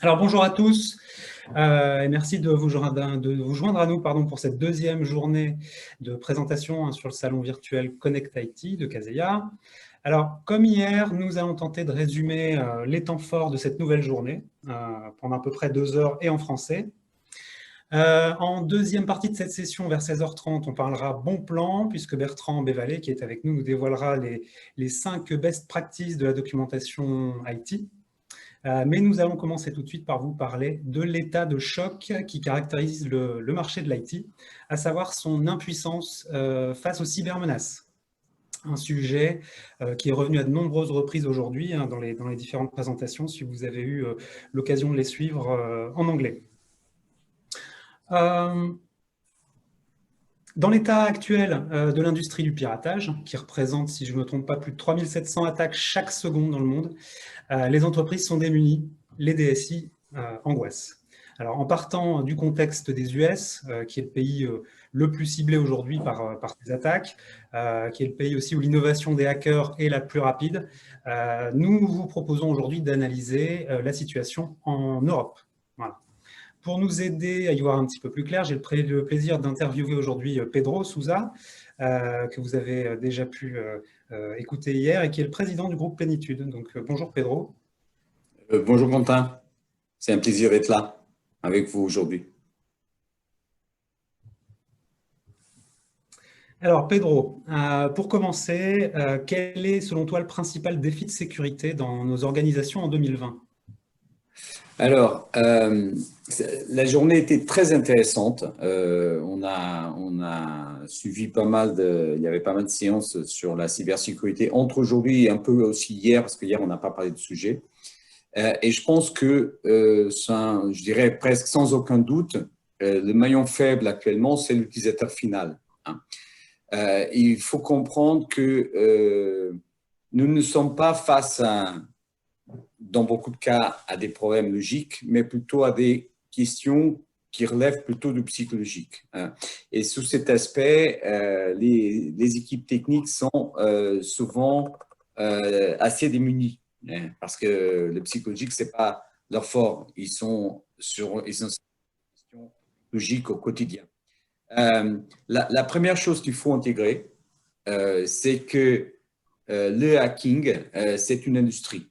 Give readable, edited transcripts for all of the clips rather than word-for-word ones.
Alors bonjour à tous et merci de vous joindre à nous pour cette deuxième journée de présentation sur le salon virtuel Connect IT de Kaseya. Alors comme hier, nous allons tenter de résumer les temps forts de cette nouvelle journée pendant à peu près 2 heures et en français. En deuxième partie de cette session, vers 16h30, on parlera bon plan, puisque Bertrand Bévalet, qui est avec nous, nous dévoilera les 5 best practices de la documentation IT. Mais nous allons commencer tout de suite par vous parler de l'état de choc qui caractérise le marché de l'IT, à savoir son impuissance face aux cybermenaces. Un sujet qui est revenu à de nombreuses reprises aujourd'hui dans les différentes présentations, si vous avez eu l'occasion de les suivre en anglais. Dans l'état actuel de l'industrie du piratage, qui représente, si je ne me trompe pas, plus de 3700 attaques chaque seconde dans le monde, les entreprises sont démunies, les DSI angoissent. Alors, en partant du contexte des US, qui est le pays le plus ciblé aujourd'hui par ces attaques, qui est le pays aussi où l'innovation des hackers est la plus rapide, nous vous proposons aujourd'hui d'analyser la situation en Europe. Voilà. Pour nous aider à y voir un petit peu plus clair, j'ai le plaisir d'interviewer aujourd'hui Pedro Sousa, que vous avez déjà pu écouter hier et qui est le président du groupe Plénitude. Donc bonjour Pedro. Bonjour Quentin, c'est un plaisir d'être là avec vous aujourd'hui. Alors Pedro, pour commencer, quel est selon toi le principal défi de sécurité dans nos organisations en 2020 ? Alors, la journée était très intéressante. On a suivi pas mal il y avait pas mal de séances sur la cybersécurité entre aujourd'hui et un peu aussi hier, parce qu'hier on n'a pas parlé de sujet. Et je pense que, je dirais presque sans aucun doute, le maillon faible actuellement, c'est l'utilisateur final. Il faut comprendre que nous ne sommes pas face dans beaucoup de cas, à des problèmes logiques, mais plutôt à des questions qui relèvent plutôt du psychologique. Et sous cet aspect, les équipes techniques sont souvent assez démunies, parce que le psychologique, c'est pas leur fort. Ils sont sur des questions logiques au quotidien. La première chose qu'il faut intégrer, c'est que le hacking, c'est une industrie.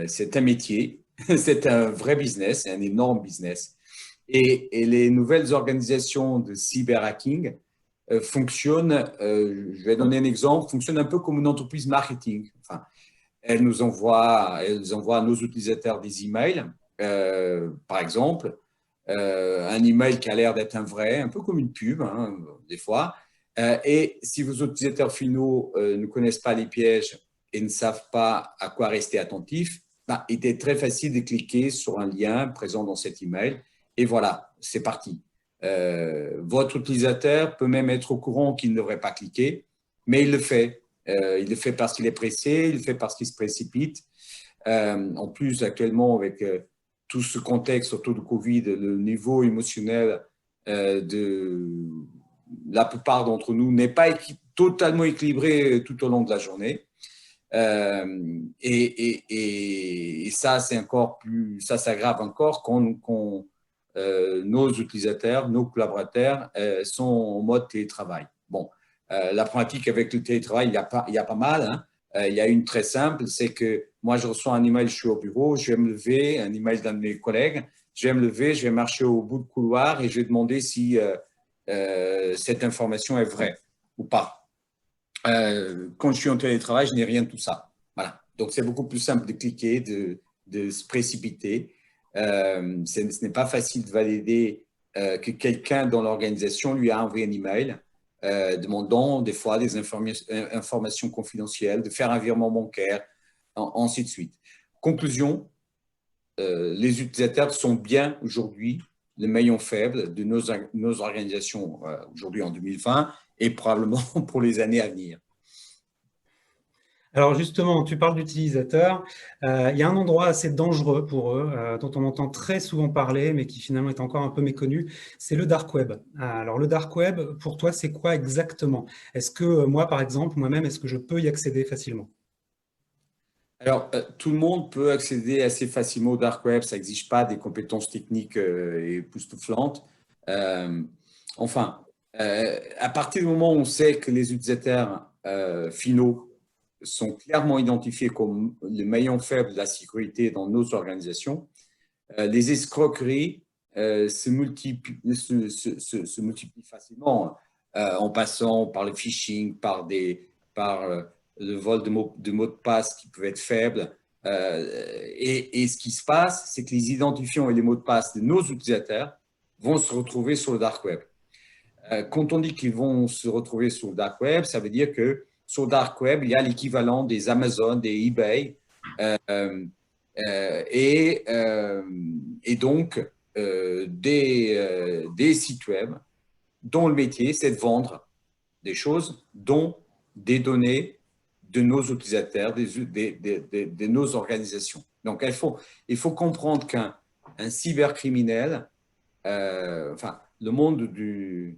C'est un métier, c'est un vrai business, un énorme business. Et les nouvelles organisations de cyberhacking fonctionnent, je vais donner un exemple, fonctionnent un peu comme une entreprise marketing. Enfin, elles envoient à nos utilisateurs des emails, par exemple, un email qui a l'air d'être un vrai, un peu comme une pub, des fois. Et si vos utilisateurs finaux ne connaissent pas les pièges et ne savent pas à quoi rester attentifs, il est très facile de cliquer sur un lien présent dans cet email et voilà, c'est parti. Votre utilisateur peut même être au courant qu'il ne devrait pas cliquer, mais il le fait. Il le fait parce qu'il est pressé, il le fait parce qu'il se précipite. En plus, actuellement, avec tout ce contexte autour du Covid, le niveau émotionnel de la plupart d'entre nous n'est pas totalement équilibré tout au long de la journée. Et ça, c'est encore plus, ça s'aggrave encore quand nos utilisateurs, nos collaborateurs sont en mode télétravail. Bon, la pratique avec le télétravail, il y a pas mal. Il y a une très simple, c'est que moi, je reçois un email, je suis au bureau, je vais me lever, un email d'un de mes collègues, je vais me lever, je vais marcher au bout du couloir et je vais demander si cette information est vraie ou pas. Quand je suis en télétravail, je n'ai rien de tout ça. Voilà. Donc, c'est beaucoup plus simple de cliquer, de se précipiter. Ce n'est pas facile de valider que quelqu'un dans l'organisation lui a envoyé un email demandant des fois des informations confidentielles, de faire un virement bancaire, ainsi de suite. Conclusion, les utilisateurs sont bien aujourd'hui le maillon faible de nos organisations aujourd'hui en 2020 et probablement pour les années à venir. Alors justement, tu parles d'utilisateurs. Il y a un endroit assez dangereux pour eux, dont on entend très souvent parler, mais qui finalement est encore un peu méconnu, c'est le dark web. Alors le dark web, pour toi, c'est quoi exactement? Est-ce que moi, par exemple, moi-même, est-ce que je peux y accéder facilement? Alors, tout le monde peut accéder assez facilement au dark web, ça n'exige pas des compétences techniques époustouflantes. Euh, enfin, à partir du moment où on sait que les utilisateurs finaux sont clairement identifiés comme le maillon faible de la sécurité dans nos organisations, les escroqueries se multiplient facilement en passant par le phishing, par le vol de mots de passe qui peuvent être faibles. Et ce qui se passe, c'est que les identifiants et les mots de passe de nos utilisateurs vont se retrouver sur le dark web. Quand on dit qu'ils vont se retrouver sur le dark web, ça veut dire que sur le dark web, il y a l'équivalent des Amazon, des eBay, euh, et donc des sites web dont le métier, c'est de vendre des choses, dont des données de nos utilisateurs, de nos organisations. Donc, il faut comprendre qu'un cybercriminel, enfin, le monde du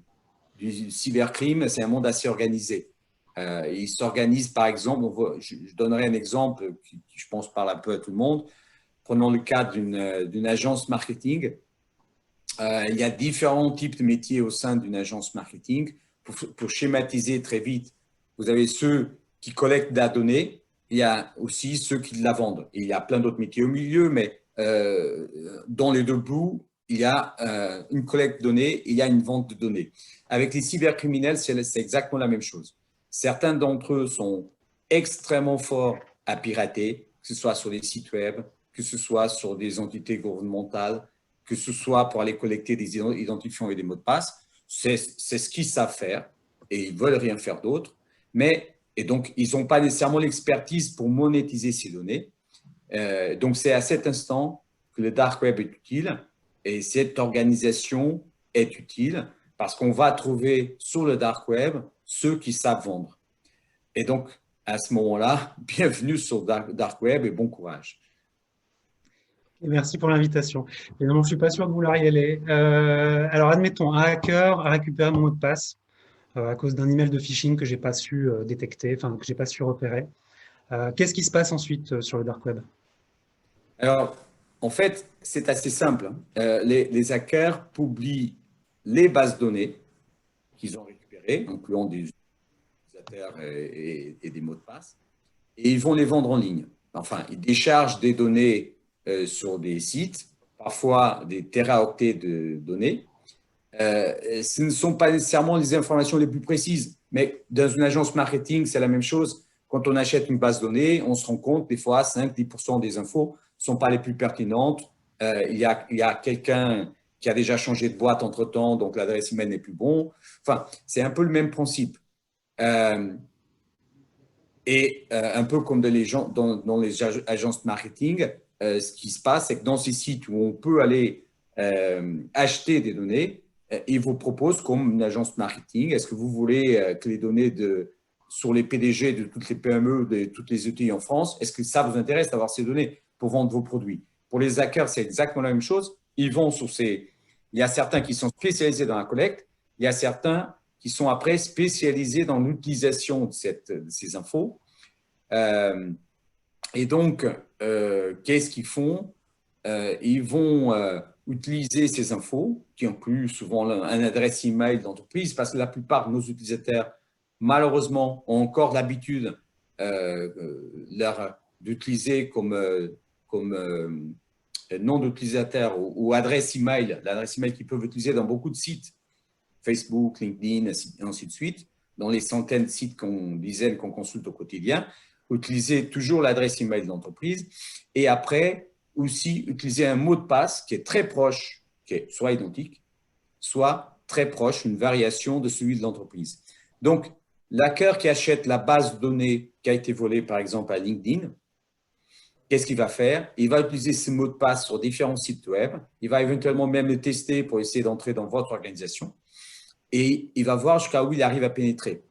cybercrime, c'est un monde assez organisé. Il s'organise, par exemple, je donnerai un exemple qui, je pense, parle un peu à tout le monde. Prenons le cas d'une agence marketing. Il y a différents types de métiers au sein d'une agence marketing. Pour schématiser très vite, vous avez ceux qui collectent de la donnée, il y a aussi ceux qui la vendent. Et il y a plein d'autres métiers au milieu, mais dans les deux bouts, il y a une collecte de données et il y a une vente de données. Avec les cybercriminels, c'est exactement la même chose. Certains d'entre eux sont extrêmement forts à pirater, que ce soit sur les sites web, que ce soit sur des entités gouvernementales, que ce soit pour aller collecter des identifiants et des mots de passe. C'est ce qu'ils savent faire et ils ne veulent rien faire d'autre. Et donc, ils n'ont pas nécessairement l'expertise pour monétiser ces données. Donc, c'est à cet instant que le dark web est utile et cette organisation est utile parce qu'on va trouver sur le dark web ceux qui savent vendre. Et donc, à ce moment-là, bienvenue sur dark web et bon courage. Et merci pour l'invitation. Évidemment, je ne suis pas sûr de vouloir y aller. Alors, admettons, un hacker a récupéré mon mot de passe à cause d'un email de phishing que j'ai pas su détecter, enfin, que j'ai pas su repérer. Qu'est-ce qui se passe ensuite sur le dark web? Alors, en fait, c'est assez simple. Les hackers publient les bases données qu'ils ont récupérées, incluant des utilisateurs et des mots de passe, et ils vont les vendre en ligne. Enfin, ils déchargent des données sur des sites, parfois des téraoctets de données. Ce ne sont pas nécessairement les informations les plus précises, mais dans une agence marketing, c'est la même chose. Quand on achète une base de données, on se rend compte des fois 5-10% des infos ne sont pas les plus pertinentes. Il y a quelqu'un qui a déjà changé de boîte entre-temps, donc l'adresse email n'est plus bon. Enfin, c'est un peu le même principe. Un peu comme dans les agences marketing, ce qui se passe, c'est que dans ces sites où on peut aller acheter des données, ils vous proposent comme une agence marketing, est-ce que vous voulez que les données sur les PDG de toutes les PME, de toutes les ETI en France, est-ce que ça vous intéresse d'avoir ces données pour vendre vos produits? Pour les hackers, c'est exactement la même chose. Ils vont sur ces… Il y a certains qui sont spécialisés dans la collecte, il y a certains qui sont après spécialisés dans l'utilisation de ces infos. Et donc, qu'est-ce qu'ils font? Ils vont utiliser ces infos, qui incluent souvent un adresse email d'entreprise, parce que la plupart de nos utilisateurs, malheureusement, ont encore l'habitude d'utiliser comme nom d'utilisateur ou adresse email, l'adresse email qu'ils peuvent utiliser dans beaucoup de sites, Facebook, LinkedIn, et ainsi de suite, dans les centaines de sites dizaines qu'on consulte au quotidien, utiliser toujours l'adresse email de l'entreprise et après aussi utiliser un mot de passe qui est très proche, qui est soit identique, soit très proche, une variation de celui de l'entreprise. Donc, l'hacker qui achète la base de données qui a été volée, par exemple, à LinkedIn, qu'est-ce qu'il va faire? Il va utiliser ce mot de passe sur différents sites web. Il va éventuellement même le tester pour essayer d'entrer dans votre organisation. Et il va voir jusqu'à où il arrive à pénétrer.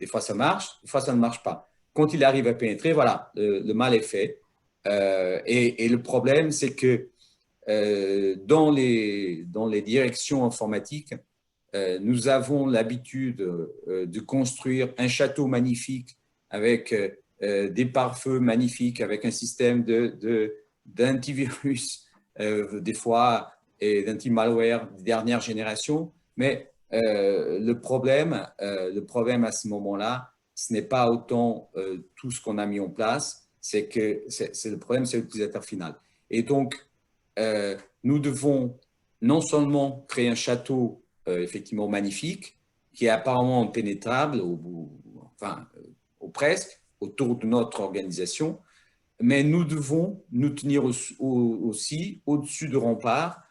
Des fois, ça marche, des fois, ça ne marche pas. Quand il arrive à pénétrer, voilà, le mal est fait. Et le problème, c'est que dans les directions informatiques, nous avons l'habitude de construire un château magnifique avec des pare-feux magnifiques avec un système d'antivirus, des fois, et d'anti-malware de dernière génération. Mais le problème à ce moment-là, ce n'est pas autant tout ce qu'on a mis en place, c'est le problème, c'est l'utilisateur final. Et donc, nous devons non seulement créer un château effectivement magnifique, qui est apparemment impénétrable, ou presque, autour de notre organisation, mais nous devons nous tenir aussi au-dessus de remparts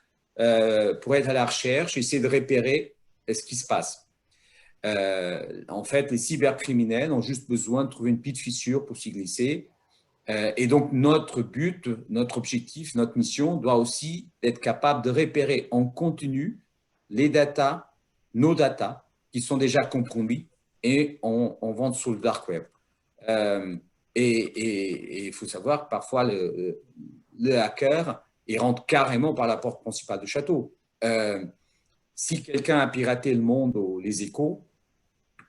pour être à la recherche, essayer de repérer ce qui se passe. En fait, les cybercriminels ont juste besoin de trouver une petite fissure pour s'y glisser. Et donc, notre but, notre objectif, notre mission doit aussi être capable de repérer en continu les datas, nos datas, qui sont déjà compromis et on vend sur le dark web. Et il faut savoir que parfois, le hacker, il rentre carrément par la porte principale du château. Si quelqu'un a piraté Le Monde ou Les Échos,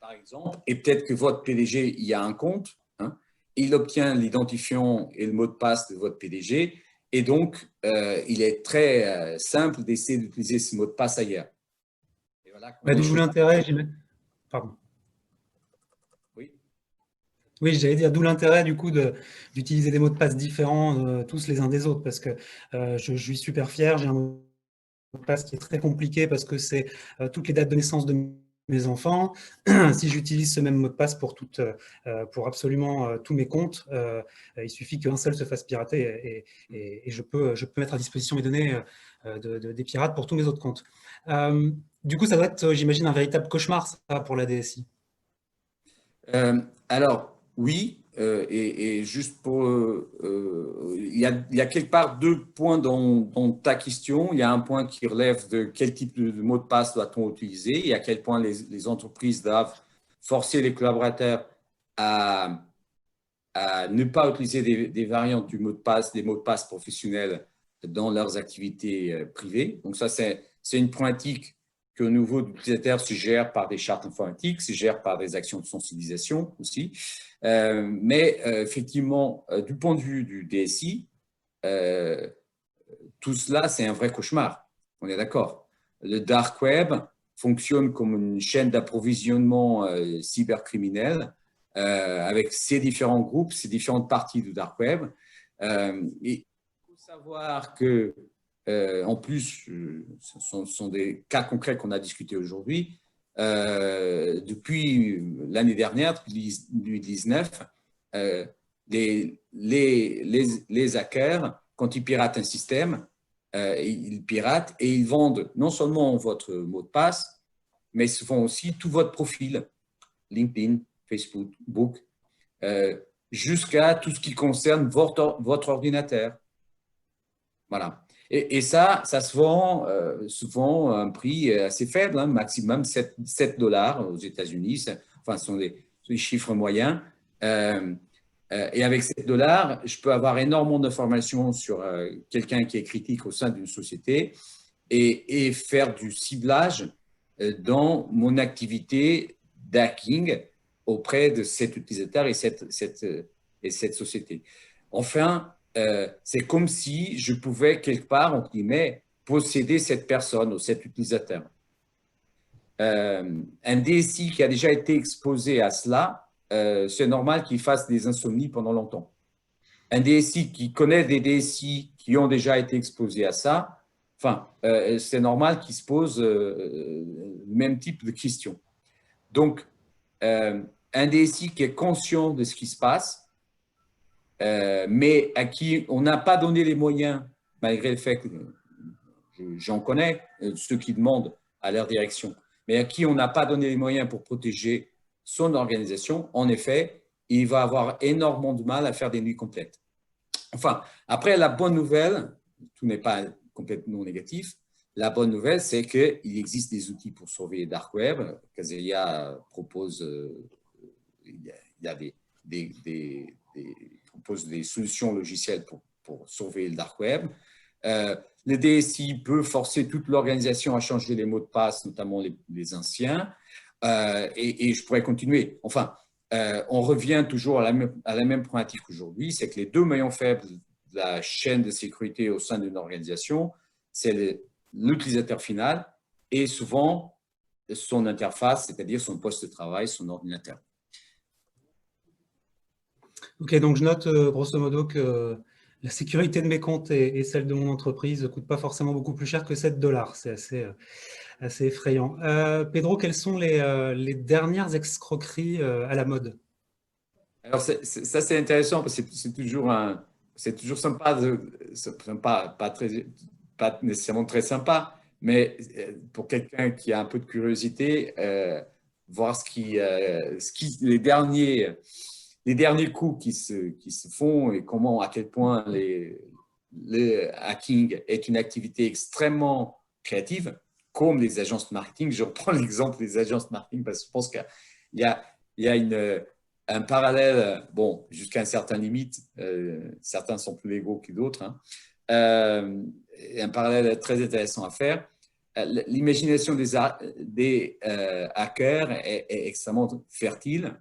par exemple, et peut-être que votre PDG y a un compte, hein, il obtient l'identifiant et le mot de passe de votre PDG, et donc, il est très simple d'essayer d'utiliser ce mot de passe ailleurs. Et voilà, D'où l'intérêt, pardon. Oui. Oui, j'allais dire d'où l'intérêt du coup d'utiliser des mots de passe différents tous les uns des autres, parce que je suis super fier, j'ai un mot de passe qui est très compliqué parce que c'est toutes les dates de naissance de mes enfants. Si j'utilise ce même mot de passe pour absolument tous mes comptes, il suffit qu'un seul se fasse pirater et je peux mettre à disposition mes données des pirates pour tous mes autres comptes. Du coup, ça doit être, j'imagine, un véritable cauchemar ça, pour la DSI. Alors, oui, et juste pour… il y a quelque part deux points dans ta question. Il y a un point qui relève de quel type de mot de passe doit-on utiliser et à quel point les entreprises doivent forcer les collaborateurs à ne pas utiliser des variantes du mot de passe, des mots de passe professionnels dans leurs activités privées. Donc ça, c'est une pratique que au niveau de l'utilisateur se gère par des chartes informatiques, se gère par des actions de sensibilisation aussi. Mais effectivement, du point de vue du DSI, tout cela, c'est un vrai cauchemar. On est d'accord. Le dark web fonctionne comme une chaîne d'approvisionnement cybercriminel avec ces différents groupes, ces différentes parties du dark web. Et il faut savoir que en plus, ce sont des cas concrets qu'on a discutés aujourd'hui. Depuis l'année dernière, depuis 2019, les hackers, quand ils piratent un système, ils piratent et ils vendent non seulement votre mot de passe, mais ils font aussi tout votre profil, LinkedIn, Facebook, jusqu'à tout ce qui concerne votre ordinateur. Voilà. Et ça se vend souvent à un prix assez faible, hein, maximum $7 aux États-Unis. Enfin, ce sont des chiffres moyens. Et avec $7, je peux avoir énormément d'informations sur quelqu'un qui est critique au sein d'une société et faire du ciblage dans mon activité d'hacking auprès de cet utilisateur et cette société. Enfin, c'est comme si je pouvais quelque part, entre guillemets, posséder cette personne ou cet utilisateur. Un DSI qui a déjà été exposé à cela, c'est normal qu'il fasse des insomnies pendant longtemps. Un DSI qui connaît des DSI qui ont déjà été exposés à ça, enfin, c'est normal qu'il se pose le même type de questions. Donc, un DSI qui est conscient de ce qui se passe, mais à qui on n'a pas donné les moyens, malgré le fait que j'en connais, ceux qui demandent à leur direction, mais à qui on n'a pas donné les moyens pour protéger son organisation, en effet, il va avoir énormément de mal à faire des nuits complètes. Enfin, après, la bonne nouvelle, tout n'est pas complètement négatif, la bonne nouvelle, c'est qu'il existe des outils pour surveiller le dark web. Kaseya propose, il y a propose des solutions logicielles pour surveiller le dark web. Le DSI peut forcer toute l'organisation à changer les mots de passe, notamment les anciens. Et je pourrais continuer. Enfin, on revient toujours à la même problématique qu'aujourd'hui, c'est que les deux maillons faibles de la chaîne de sécurité au sein d'une organisation, c'est l'utilisateur final et souvent son interface, c'est-à-dire son poste de travail, son ordinateur. Ok, donc je note grosso modo que la sécurité de mes comptes et celle de mon entreprise ne coûte pas forcément beaucoup plus cher que 7 dollars. C'est assez effrayant. Pedro, quelles sont les dernières escroqueries à la mode? Alors, ça, c'est intéressant parce que c'est toujours sympa, pas nécessairement très sympa, mais pour quelqu'un qui a un peu de curiosité, voir les derniers coups qui se font et comment, à quel point le hacking est une activité extrêmement créative, comme les agences de marketing. Je reprends l'exemple des agences de marketing parce que je pense qu'il y a, il y a un parallèle, bon, jusqu'à une certaine limite, certains sont plus légaux que d'autres, hein, un parallèle très intéressant à faire. L'imagination des hackers est extrêmement fertile.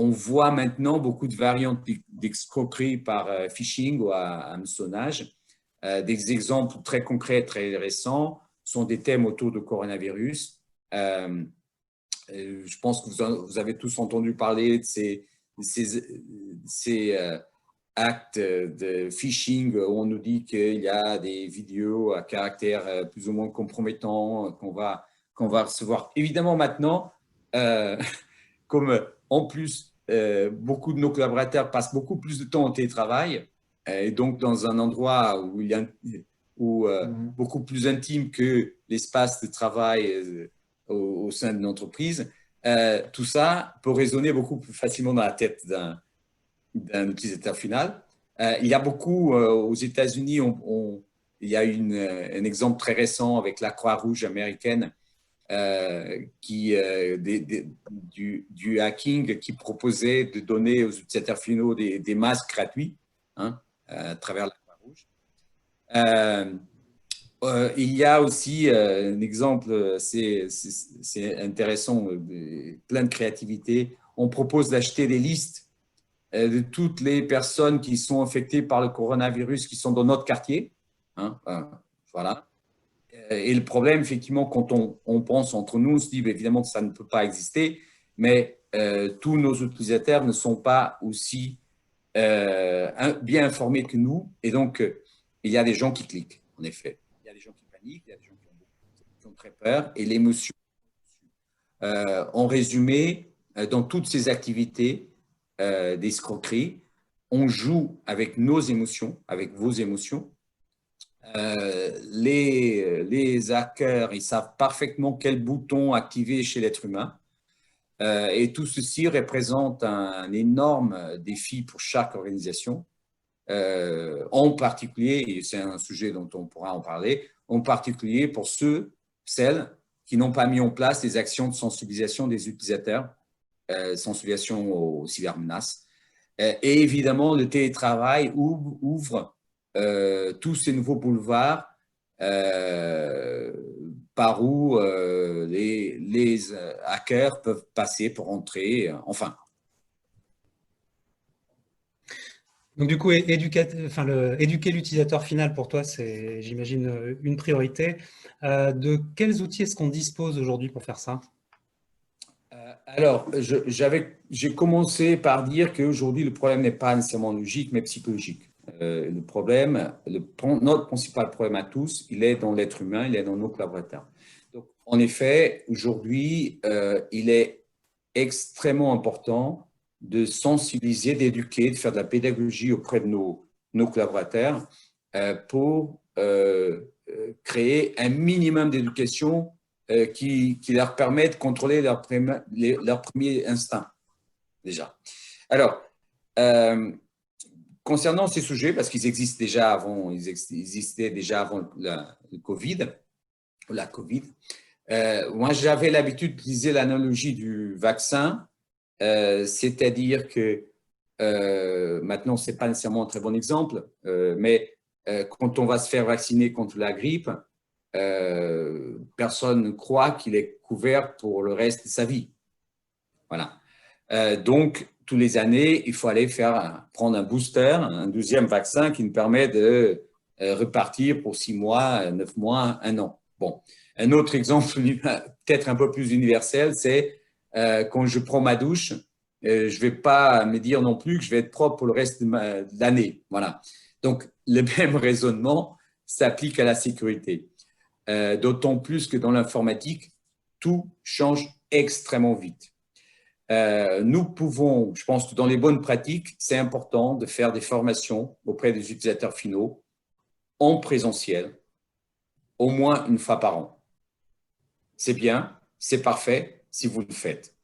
On voit maintenant beaucoup de variantes d'escroquerie par phishing ou hameçonnage. Des exemples très concrets, très récents, sont des thèmes autour du coronavirus. Je pense que vous avez tous entendu parler de ces actes de phishing où on nous dit qu'il y a des vidéos à caractère plus ou moins compromettant qu'on va recevoir. Évidemment, maintenant, comme en plus, beaucoup de nos collaborateurs passent beaucoup plus de temps en télétravail, et donc dans un endroit où il y a beaucoup plus intime que l'espace de travail au sein d'une entreprise, tout ça peut résonner beaucoup plus facilement dans la tête d'un utilisateur final. Il y a beaucoup, aux États-Unis, il y a un exemple très récent avec la Croix-Rouge américaine du hacking qui proposait de donner aux utilisateurs finaux des masques gratuits, hein, à travers la Croix-Rouge. Il y a aussi un exemple, c'est intéressant, plein de créativité. On propose d'acheter des listes de toutes les personnes qui sont infectées par le coronavirus qui sont dans notre quartier. Hein, voilà. Et le problème, effectivement, quand on pense entre nous, on se dit évidemment que ça ne peut pas exister, mais tous nos utilisateurs ne sont pas aussi bien informés que nous. Et donc, il y a des gens qui cliquent, en effet. Il y a des gens qui paniquent, il y a des gens qui ont très peur. Et l'émotion, en résumé, dans toutes ces activités d'escroquerie, on joue avec nos émotions, avec vos émotions. Les hackers, ils savent parfaitement quel bouton activer chez l'être humain. Et tout ceci représente un énorme défi pour chaque organisation. En particulier, et c'est un sujet dont on pourra en parler, en particulier pour celles qui n'ont pas mis en place des actions de sensibilisation des utilisateurs, sensibilisation aux cybermenaces. Et évidemment, le télétravail ouvre tous ces nouveaux boulevards par où les hackers peuvent passer pour entrer, enfin. Donc du coup, éduquer l'utilisateur final pour toi, c'est, j'imagine, une priorité. De quels outils est-ce qu'on dispose aujourd'hui pour faire ça? Alors, j'ai commencé par dire qu'aujourd'hui, le problème n'est pas nécessairement logique, mais psychologique. Le problème, notre principal problème à tous, il est dans l'être humain, il est dans nos collaborateurs. Donc, en effet, aujourd'hui, il est extrêmement important de sensibiliser, d'éduquer, de faire de la pédagogie auprès de nos collaborateurs pour créer un minimum d'éducation qui leur permet de contrôler leur premier instinct, déjà. Alors, concernant ces sujets, parce qu'ils existent déjà avant, ils existaient déjà avant le Covid, la Covid, moi, j'avais l'habitude d'utiliser l'analogie du vaccin, c'est-à-dire que maintenant, ce n'est pas nécessairement un très bon exemple, mais quand on va se faire vacciner contre la grippe, personne ne croit qu'il est couvert pour le reste de sa vie. Voilà. Donc, tous les années, il faut aller prendre un booster, un 12e vaccin qui nous permet de repartir pour 6 mois, 9 mois, 1 an. Bon. Un autre exemple, peut-être un peu plus universel, c'est quand je prends ma douche, je ne vais pas me dire non plus que je vais être propre pour le reste de l'année. Voilà. Donc, le même raisonnement s'applique à la sécurité. D'autant plus que dans l'informatique, tout change extrêmement vite. Nous pouvons, je pense que dans les bonnes pratiques, c'est important de faire des formations auprès des utilisateurs finaux en présentiel, au moins une fois par an. C'est bien, c'est parfait si vous le faites.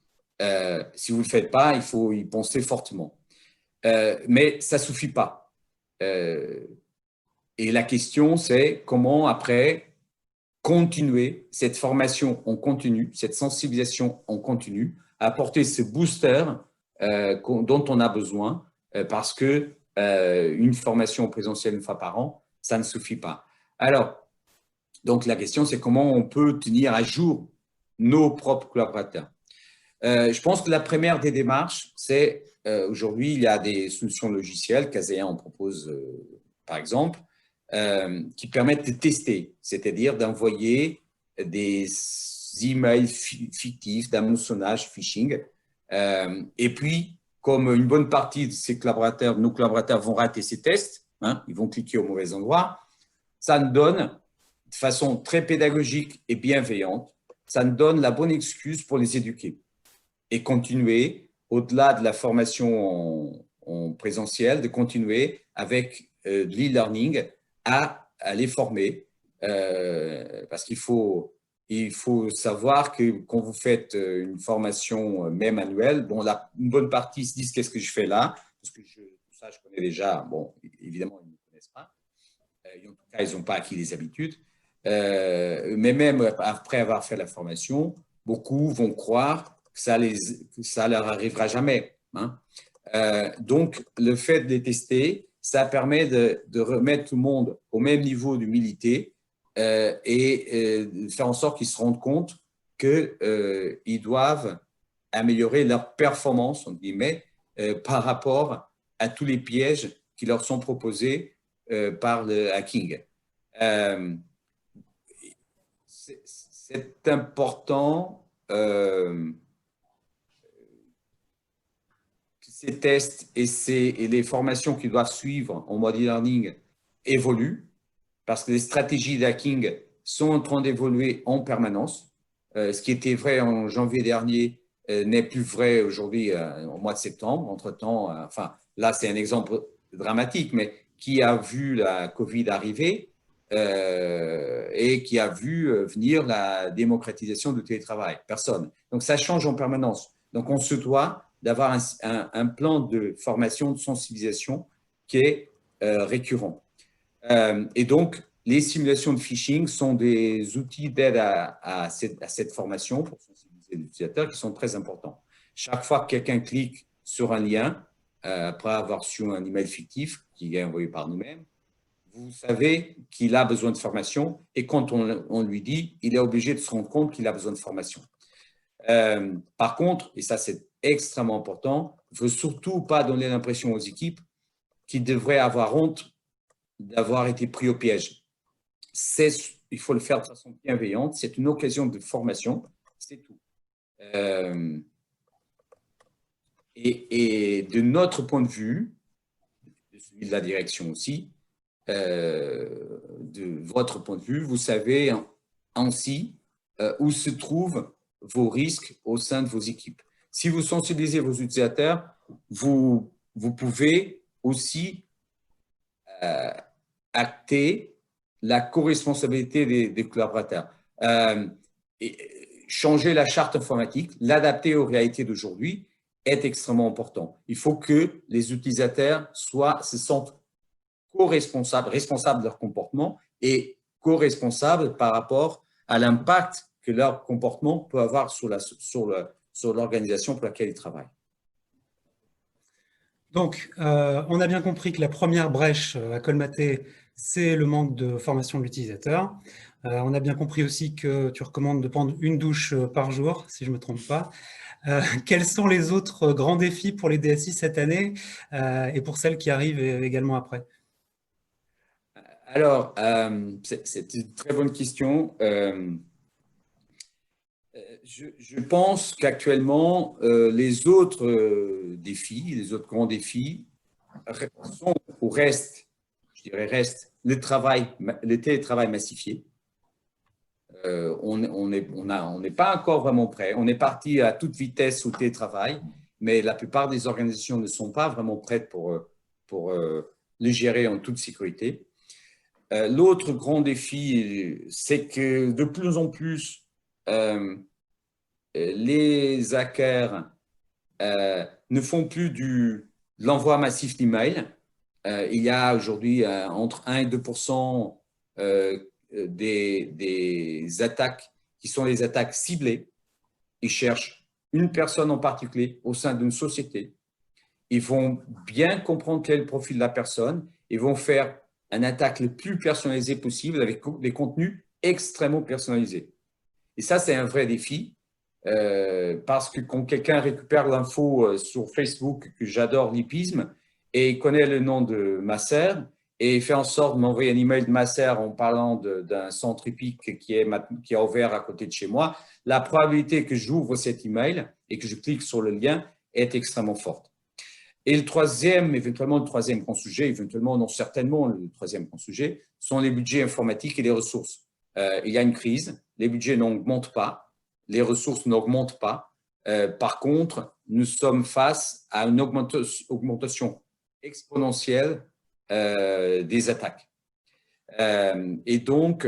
Si vous ne le faites pas, il faut y penser fortement. Mais ça ne suffit pas. Et la question, c'est comment après continuer cette formation en continu, cette sensibilisation en continu, apporter ce booster dont on a besoin parce que une formation présentielle une fois par an, ça ne suffit pas. Alors, donc la question, c'est comment on peut tenir à jour nos propres collaborateurs. Je pense que la première des démarches, c'est aujourd'hui, il y a des solutions logicielles, Kaseya en propose par exemple, qui permettent de tester, c'est-à-dire d'envoyer des emails fictifs, d'hameçonnage, phishing. Et puis, comme une bonne partie de ces collaborateurs, nos collaborateurs vont rater ces tests, hein, ils vont cliquer au mauvais endroit, ça nous donne, de façon très pédagogique et bienveillante, ça nous donne la bonne excuse pour les éduquer et continuer, au-delà de la formation en présentiel, de continuer avec de l'e-learning à les former. Parce qu'il faut savoir que quand vous faites une formation même annuelle, bon, une bonne partie se disent qu'est-ce que je fais là, parce que ça je connais déjà, bon, évidemment ils ne me connaissent pas, en tout cas ils n'ont pas acquis les habitudes, mais même après avoir fait la formation, beaucoup vont croire que ça leur arrivera jamais. Hein. Donc, le fait de les tester, ça permet de remettre tout le monde au même niveau d'humilité et de faire en sorte qu'ils se rendent compte qu'ils doivent améliorer leur performance, entre guillemets, par rapport à tous les pièges qui leur sont proposés par le hacking. C'est important que ces tests et les formations qui doivent suivre en mode e-learning évoluent parce que les stratégies de hacking sont en train d'évoluer en permanence. Ce qui était vrai en janvier dernier n'est plus vrai aujourd'hui au mois de septembre. Entre-temps, enfin, là, c'est un exemple dramatique, mais qui a vu la Covid arriver et qui a vu venir la démocratisation du télétravail? Personne. Donc, ça change en permanence. Donc, on se doit d'avoir un plan de formation, de sensibilisation qui est récurrent. Et donc, les simulations de phishing sont des outils d'aide à cette formation pour sensibiliser les utilisateurs qui sont très importants. Chaque fois que quelqu'un clique sur un lien, après avoir reçu un email fictif qui est envoyé par nous-mêmes, vous savez qu'il a besoin de formation et quand on lui dit, il est obligé de se rendre compte qu'il a besoin de formation. Par contre, et ça c'est extrêmement important, il ne faut surtout pas donner l'impression aux équipes qu'ils devraient avoir honte d'avoir été pris au piège. Il faut le faire de façon bienveillante, c'est une occasion de formation, c'est tout. Et de notre point de vue, de celui de la direction aussi, de votre point de vue, vous savez ainsi où se trouvent vos risques au sein de vos équipes. Si vous sensibilisez vos utilisateurs, vous pouvez aussi acter la co-responsabilité des collaborateurs. Et changer la charte informatique, l'adapter aux réalités d'aujourd'hui est extrêmement important. Il faut que les utilisateurs se sentent co-responsables, responsables de leur comportement et co-responsables par rapport à l'impact que leur comportement peut avoir sur l'organisation pour laquelle ils travaillent. Donc, on a bien compris que la première brèche à colmater, c'est le manque de formation de l'utilisateur. On a bien compris aussi que tu recommandes de prendre une douche par jour, si je ne me trompe pas. Quels sont les autres grands défis pour les DSI cette année et pour celles qui arrivent également après? Alors, c'est une très bonne question. Je pense qu'actuellement, les autres défis, les autres grands défis sont ou restent, je dirais restent, le télétravail massifié. On n'est pas encore vraiment prêt. On est parti à toute vitesse au télétravail, mais la plupart des organisations ne sont pas vraiment prêtes pour le gérer en toute sécurité. L'autre grand défi, c'est que de plus en plus, les hackers ne font plus de l'envoi massif d'emails. Il y a aujourd'hui entre 1 et 2% des attaques qui sont les attaques ciblées. Ils cherchent une personne en particulier au sein d'une société. Ils vont bien comprendre quel est le profil de la personne. Ils vont faire une attaque le plus personnalisée possible avec des contenus extrêmement personnalisés. Et ça, c'est un vrai défi. Parce que quand quelqu'un récupère l'info sur Facebook, que j'adore l'hippisme, et il connaît le nom de ma sœur, et il fait en sorte de m'envoyer un email de ma sœur en parlant d'un centre hippique qui a ouvert à côté de chez moi, la probabilité que j'ouvre cet email et que je clique sur le lien est extrêmement forte. Et éventuellement le troisième grand sujet, éventuellement, non certainement, le troisième grand sujet, sont les budgets informatiques et les ressources. Il y a une crise, les budgets n'augmentent pas, les ressources n'augmentent pas. Par contre, nous sommes face à une augmentation exponentielle des attaques. Et donc,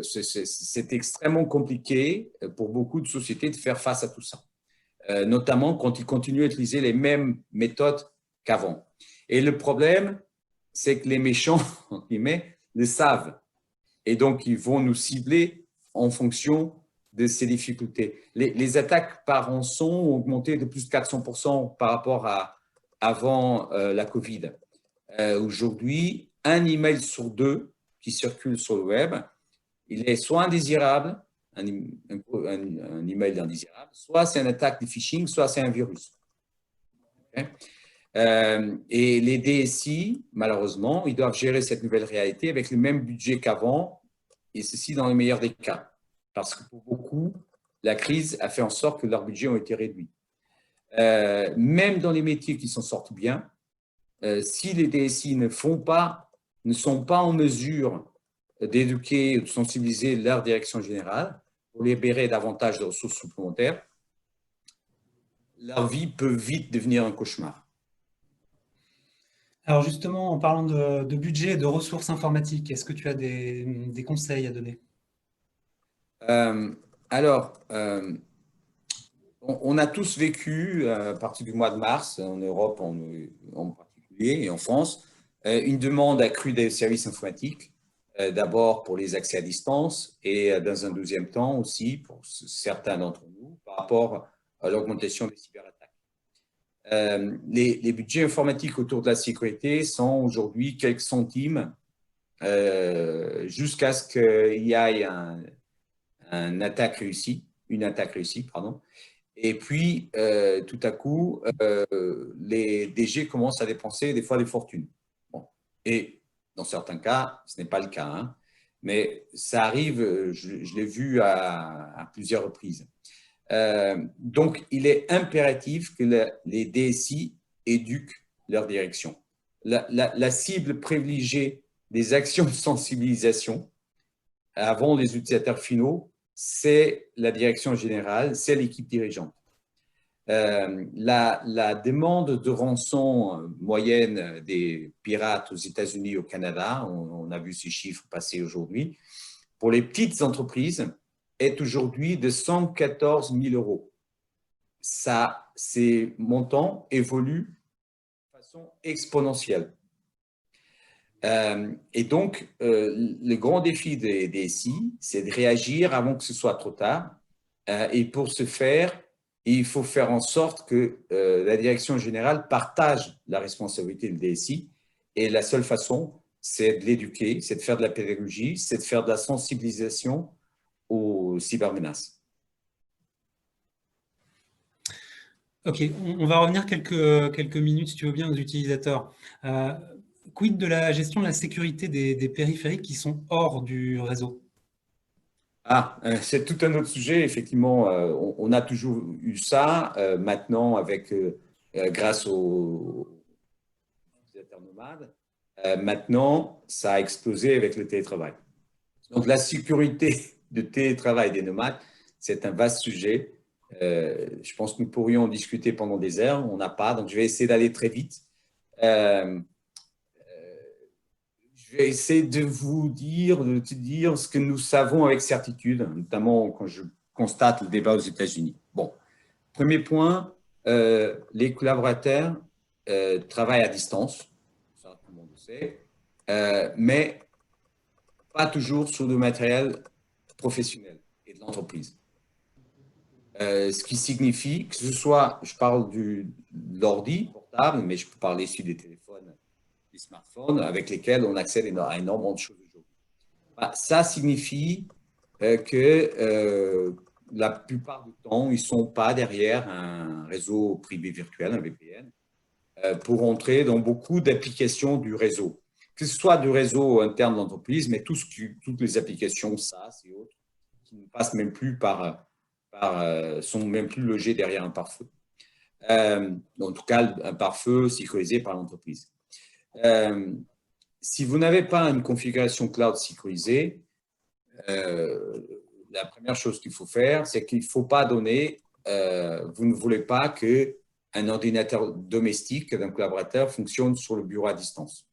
c'est extrêmement compliqué pour beaucoup de sociétés de faire face à tout ça. Notamment quand ils continuent à utiliser les mêmes méthodes qu'avant. Et le problème, c'est que les méchants, entre guillemets, le savent. Et donc, ils vont nous cibler en fonction de ces difficultés. Les attaques par rançon ont augmenté de plus de 400% par rapport à avant la Covid. Aujourd'hui, un email sur deux qui circule sur le web, il est soit indésirable, un email indésirable, soit c'est une attaque de phishing, soit c'est un virus. Okay? Et les DSI, malheureusement, ils doivent gérer cette nouvelle réalité avec le même budget qu'avant, et ceci dans le meilleur des cas. Parce que pour beaucoup, la crise a fait en sorte que leurs budgets ont été réduits. Même dans les métiers qui s'en sortent bien, si les DSI ne sont pas en mesure d'éduquer ou de sensibiliser leur direction générale pour libérer davantage de ressources supplémentaires, leur vie peut vite devenir un cauchemar. Alors justement, en parlant de budget et de ressources informatiques, est-ce que tu as des conseils à donner? On a tous vécu, à partir du mois de mars, en Europe en particulier et en France, une demande accrue des services informatiques, d'abord pour les accès à distance et dans un deuxième temps aussi pour certains d'entre nous par rapport à l'augmentation des cyberattaques. Les budgets informatiques autour de la sécurité sont aujourd'hui quelques centimes jusqu'à ce qu'il y ait une attaque réussie, pardon. Et puis, tout à coup, les DG commencent à dépenser des fois des fortunes. Bon. Et dans certains cas, ce n'est pas le cas, hein, mais ça arrive, je l'ai vu à plusieurs reprises. Donc, il est impératif que les DSI éduquent leur direction. La cible privilégiée des actions de sensibilisation avant les utilisateurs finaux, c'est la direction générale, c'est l'équipe dirigeante. La demande de rançon moyenne des pirates aux États-Unis et au Canada, on a vu ces chiffres passer aujourd'hui, pour les petites entreprises, est aujourd'hui de 114 000 euros. Ces montants évoluent de façon exponentielle. Et donc, le grand défi des DSI, c'est de réagir avant que ce soit trop tard. Et pour ce faire, il faut faire en sorte que la direction générale partage la responsabilité du DSI. Et la seule façon, c'est de l'éduquer, c'est de faire de la pédagogie, c'est de faire de la sensibilisation aux cybermenaces. Ok, on va revenir quelques minutes, si tu veux bien, aux utilisateurs. Quid de la gestion de la sécurité des périphériques qui sont hors du réseau? C'est tout un autre sujet. Effectivement, on a toujours eu ça. Maintenant, grâce aux utilisateurs nomades, maintenant, ça a explosé avec le télétravail. Donc, la sécurité de télétravail des nomades, c'est un vaste sujet. Je pense que nous pourrions en discuter pendant des heures. On n'a pas, donc je vais essayer d'aller très vite. Euh, je vais essayer de te dire ce que nous savons avec certitude, notamment quand je constate le débat aux États-Unis. Bon, premier point, les collaborateurs travaillent à distance, ça tout le monde le sait, mais pas toujours sur le matériel professionnel et de l'entreprise. Ce qui signifie que ce soit, je parle de l'ordi portable, mais je peux parler ici des téléphones, des smartphones avec lesquels on accède à énormément de choses aujourd'hui. Ça signifie que la plupart du temps, ils ne sont pas derrière un réseau privé virtuel, un VPN, pour entrer dans beaucoup d'applications du réseau. Que ce soit du réseau interne de l'entreprise, mais toutes les applications SaaS et autres, qui ne passent même plus sont même plus logées derrière un pare-feu. En tout cas, un pare-feu sécurisé par l'entreprise. Si vous n'avez pas une configuration cloud sécurisée, la première chose qu'il faut faire, c'est qu'il ne faut pas donner, vous ne voulez pas qu'un ordinateur domestique d'un collaborateur fonctionne sur le bureau à distance.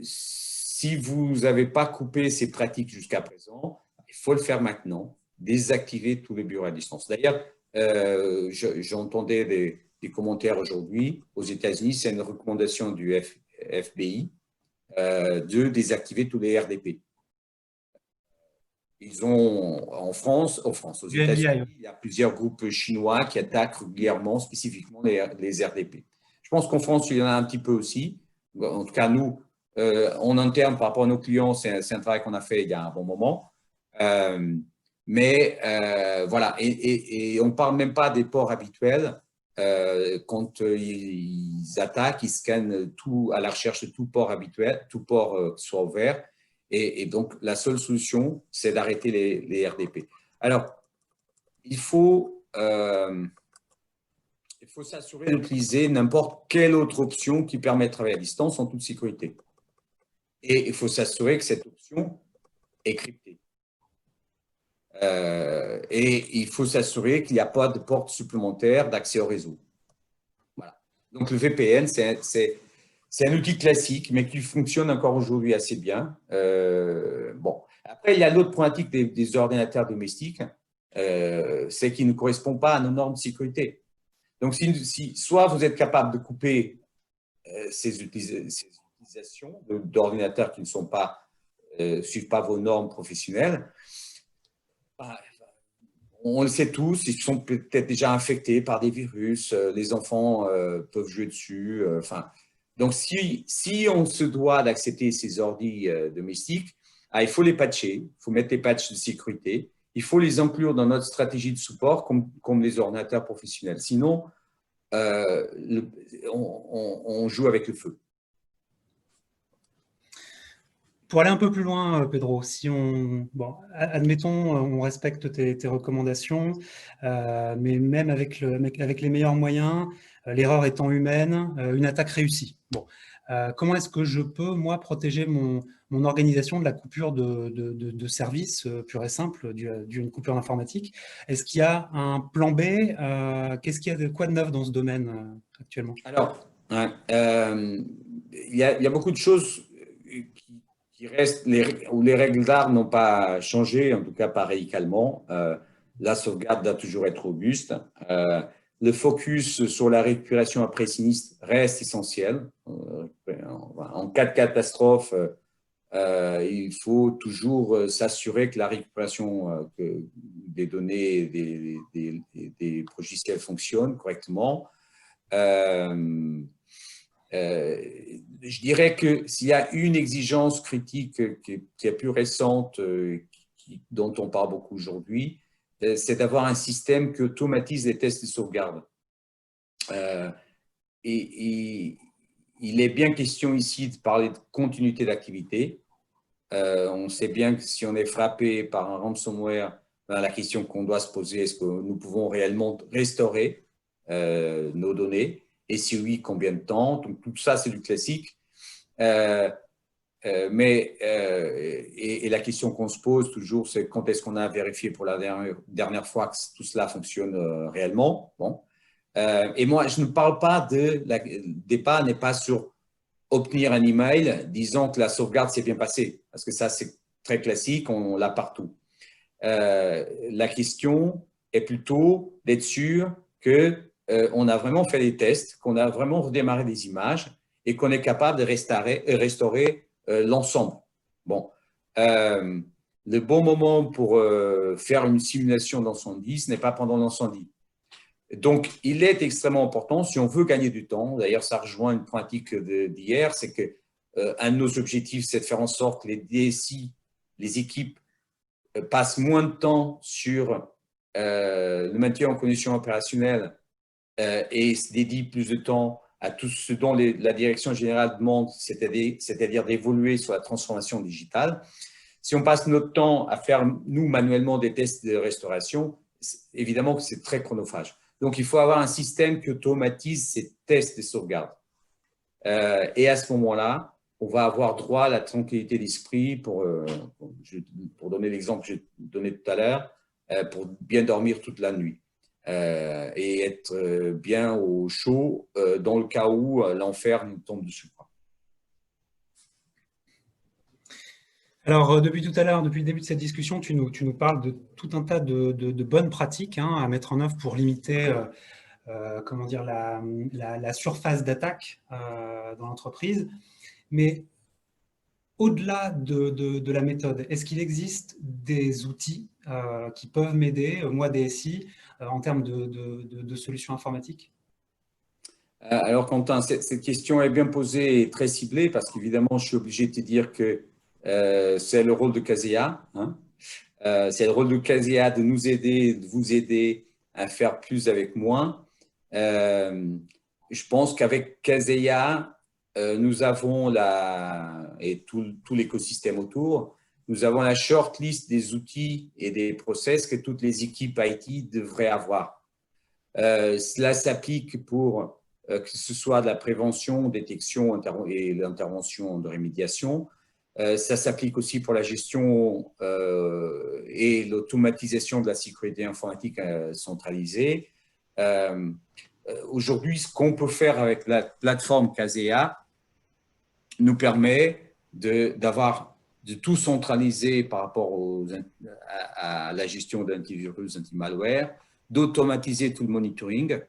Si vous n'avez pas coupé ces pratiques jusqu'à présent, il faut le faire maintenant, désactiver tous les bureaux à distance. D'ailleurs, j'entendais des commentaires aujourd'hui aux États-Unis, c'est une recommandation du FBI de désactiver tous les RDP. Ils ont, aux États-Unis, il y a plusieurs groupes chinois qui attaquent régulièrement, spécifiquement les RDP. Je pense qu'en France, il y en a un petit peu aussi. En tout cas, nous, en interne, par rapport à nos clients, c'est un travail qu'on a fait il y a un bon moment. Voilà, et on ne parle même pas des ports habituels. Quand ils attaquent, ils scannent tout à la recherche de tout port habituel, tout port soit ouvert. Et donc, la seule solution, c'est d'arrêter les RDP. Alors, il faut s'assurer d'utiliser n'importe quelle autre option qui permet de travailler à distance en toute sécurité. Et il faut s'assurer que cette option est cryptée. Et il faut s'assurer qu'il n'y a pas de porte supplémentaire d'accès au réseau. Voilà. Donc, le VPN, c'est un outil classique, mais qui fonctionne encore aujourd'hui assez bien. Bon. Après, il y a l'autre problématique des ordinateurs domestiques, c'est qu'ils ne correspondent pas à nos normes de sécurité. Donc, soit vous êtes capable de couper ces utilisations d'ordinateurs qui ne suivent pas vos normes professionnelles, on le sait tous, ils sont peut-être déjà infectés par des virus, les enfants peuvent jouer dessus. Donc, si on se doit d'accepter ces ordis domestiques, il faut les patcher, il faut mettre des patchs de sécurité, il faut les inclure dans notre stratégie de support comme les ordinateurs professionnels. Sinon, on joue avec le feu. Pour aller un peu plus loin, Pedro, admettons, on respecte tes recommandations, mais même avec les meilleurs moyens, l'erreur étant humaine, une attaque réussie. Bon, comment est-ce que je peux, moi, protéger mon organisation de la coupure de service pure et simple, d'une coupure informatique? Est-ce qu'il y a un plan B? Qu'est-ce qu'il y a quoi de neuf dans ce domaine actuellement? Alors, il y a beaucoup de choses qui restent, où les règles d'art n'ont pas changé, en tout cas pas radicalement. La sauvegarde doit toujours être robuste. Le focus sur la récupération après sinistre reste essentiel. En cas de catastrophe, il faut toujours s'assurer que la récupération des données des logiciels fonctionne correctement. Je dirais que s'il y a une exigence critique qui est plus récente, dont on parle beaucoup aujourd'hui, c'est d'avoir un système qui automatise les tests de sauvegarde. Et il est bien question ici de parler de continuité d'activité. On sait bien que si on est frappé par un ransomware, ben, la question qu'on doit se poser, est-ce que nous pouvons réellement restaurer nos données? Et si oui, combien de temps? Donc tout ça, c'est du classique. Et la question qu'on se pose toujours, c'est quand est-ce qu'on a vérifié pour la dernière fois que tout cela fonctionne réellement? Bon. Et moi, je ne parle pas le départ n'est pas sur obtenir un email disant que la sauvegarde s'est bien passée, parce que ça, c'est très classique, on l'a partout. La question est plutôt d'être sûr qu'on a vraiment fait des tests, qu'on a vraiment redémarré des images et qu'on est capable de restaurer l'ensemble. Bon. Le bon moment pour faire une simulation d'incendie, ce n'est pas pendant l'incendie. Donc, il est extrêmement important, si on veut gagner du temps, d'ailleurs, ça rejoint une pratique d'hier, c'est que un de nos objectifs, c'est de faire en sorte que les DSI, les équipes, passent moins de temps sur le maintien en condition opérationnelle et se dédient plus de temps à tout ce dont la direction générale demande, c'est-à-dire d'évoluer sur la transformation digitale. Si on passe notre temps à faire, nous, manuellement, des tests de restauration, évidemment que c'est très chronophage. Donc, il faut avoir un système qui automatise ces tests de sauvegarde. Et à ce moment-là, on va avoir droit à la tranquillité d'esprit pour donner l'exemple que j'ai donné tout à l'heure, pour bien dormir toute la nuit et être bien au chaud dans le cas où l'enfer nous tombe dessus. Alors, depuis tout à l'heure, depuis le début de cette discussion, tu nous parles de tout un tas de bonnes pratiques à mettre en œuvre pour limiter comment dire, la surface d'attaque dans l'entreprise. Mais au-delà de la méthode, est-ce qu'il existe des outils qui peuvent m'aider, moi DSI, en termes de solutions informatiques? Alors, Quentin, cette question est bien posée et très ciblée parce qu'évidemment, je suis obligé de te dire que c'est le rôle de Kaseya. Hein. C'est le rôle de Kaseya de nous aider, de vous aider à faire plus avec moins. Je pense qu'avec Kaseya, nous avons et tout l'écosystème autour, nous avons la short list des outils et des process que toutes les équipes IT devraient avoir. Cela s'applique pour que ce soit de la prévention, détection et l'intervention de rémédiation. Ça s'applique aussi pour la gestion et l'automatisation de la sécurité informatique centralisée. Aujourd'hui, ce qu'on peut faire avec la plateforme Kaseya nous permet de tout centraliser par rapport à la gestion d'antivirus, anti-malware, d'automatiser tout le monitoring,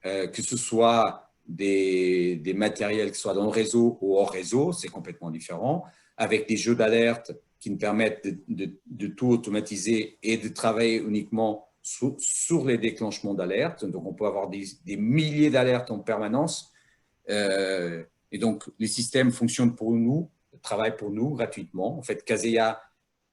que ce soit des matériels qui soient dans le réseau ou hors réseau, c'est complètement différent, avec des jeux d'alerte qui nous permettent de tout automatiser et de travailler uniquement sur les déclenchements d'alerte. Donc, on peut avoir des milliers d'alertes en permanence. Et donc, les systèmes fonctionnent pour nous, travaillent pour nous gratuitement. En fait, Kaseya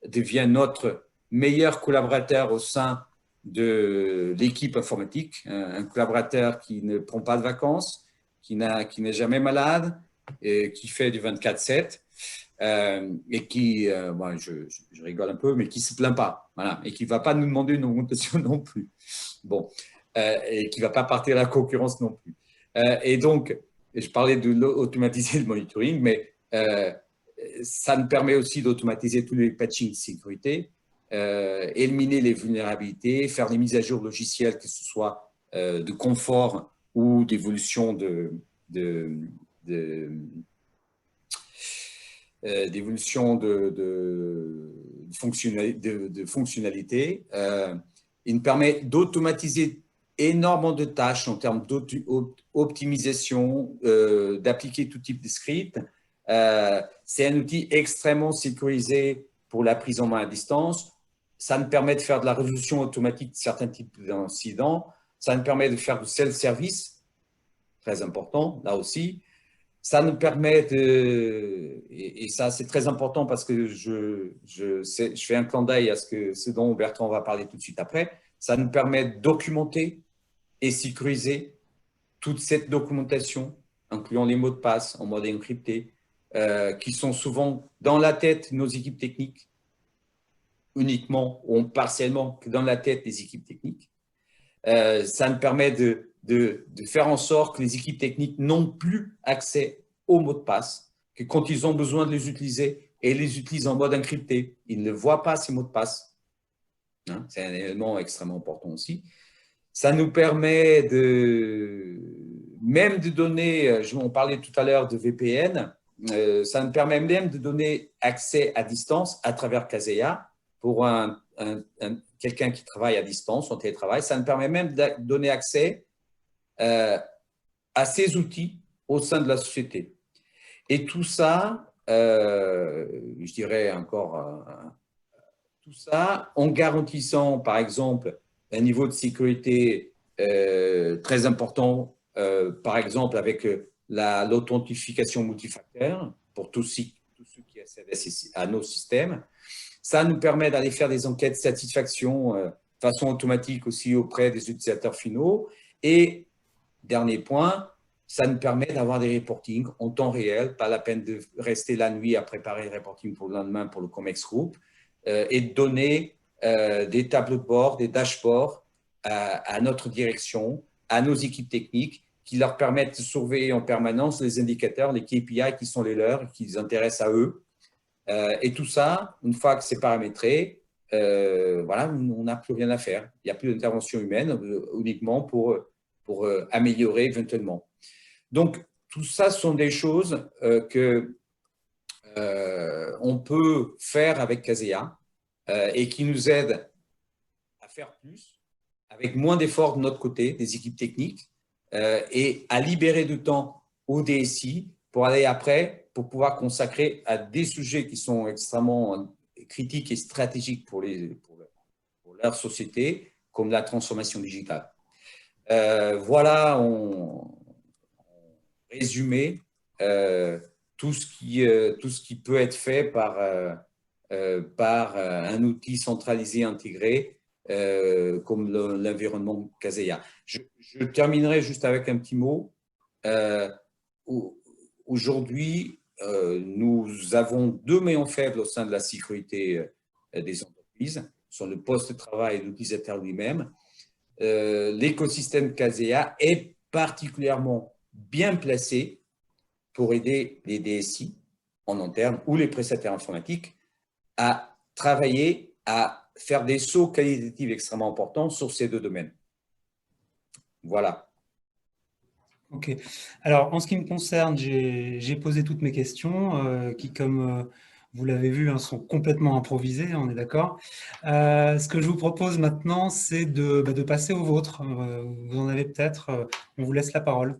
devient notre meilleur collaborateur au sein de l'équipe informatique, un collaborateur qui ne prend pas de vacances, qui n'est jamais malade, et qui fait du 24/7 et qui, bon, je rigole un peu, mais qui ne se plaint pas, voilà, et qui ne va pas nous demander une augmentation non plus. Bon, et qui ne va pas partir à la concurrence non plus. Et donc, je parlais d'automatiser le monitoring, mais ça nous permet aussi d'automatiser tous les patchings de sécurité, éliminer les vulnérabilités, faire des mises à jour logicielles, que ce soit de confort ou d'évolution d'évolution de fonctionnalités. Il nous permet d'automatiser énormément de tâches en termes d'optimisation, d'appliquer tout type de script. C'est un outil extrêmement sécurisé pour la prise en main à distance. Ça nous permet de faire de la résolution automatique de certains types d'incidents. Ça nous permet de faire du self-service, très important, là aussi. Ça nous permet de, et ça c'est très important parce que je fais un clin d'œil à ce dont Bertrand va parler tout de suite après, ça nous permet de documenter et sécuriser toute cette documentation, incluant les mots de passe en mode encrypté, qui sont souvent dans la tête de nos équipes techniques, uniquement ou partiellement que dans la tête des équipes techniques. Ça nous permet de faire en sorte que les équipes techniques n'ont plus accès aux mots de passe, que quand ils ont besoin de les utiliser, et les utilisent en mode encrypté, ils ne voient pas ces mots de passe. Hein, c'est un élément extrêmement important aussi. Ça nous permet même de donner, on parlait tout à l'heure de VPN, ça nous permet même de donner accès à distance à travers Kaseya pour quelqu'un qui travaille à distance, en télétravail. Ça nous permet même de donner accès à ces outils au sein de la société. Et tout ça, je dirais encore, tout ça en garantissant, par exemple, un niveau de sécurité très important, par exemple avec l'authentification multifacteur pour tous ceux qui accèdent à nos systèmes. Ça nous permet d'aller faire des enquêtes de satisfaction de façon automatique aussi auprès des utilisateurs finaux. Et dernier point, ça nous permet d'avoir des reportings en temps réel, pas la peine de rester la nuit à préparer le reporting pour le lendemain pour le Comex Group, et de donner des tableaux de bord, des dashboards à notre direction, à nos équipes techniques, qui leur permettent de surveiller en permanence les indicateurs, les KPI qui sont les leurs, qui les intéressent à eux. Et tout ça, une fois que c'est paramétré, voilà, on n'a plus rien à faire. Il n'y a plus d'intervention humaine, uniquement pour améliorer éventuellement. Donc, tout ça sont des choses que on peut faire avec Kaseya et qui nous aident à faire plus, avec moins d'efforts de notre côté, des équipes techniques, et à libérer du temps au DSI pour aller après, pour pouvoir consacrer à des sujets qui sont extrêmement critiques et stratégiques pour leur société, comme la transformation digitale. Voilà, en résumé, tout ce qui peut être fait par un outil centralisé intégré comme l'environnement Kaseya. Je terminerai juste avec un petit mot. Aujourd'hui, nous avons deux maillons faibles au sein de la sécurité des entreprises, sur le poste de travail et l'utilisateur lui-même. L'écosystème Kaseya est particulièrement bien placé pour aider les DSI en interne ou les prestataires informatiques à travailler, à faire des sauts qualitatifs extrêmement importants sur ces deux domaines. Voilà. Ok. Alors, en ce qui me concerne, j'ai posé toutes mes questions qui, comme vous l'avez vu, hein, sont complètement improvisées, on est d'accord. Ce que je vous propose maintenant, c'est de passer aux vôtres. Vous en avez peut-être. On vous laisse la parole.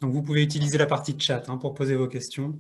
Donc, vous pouvez utiliser la partie de chat hein, pour poser vos questions.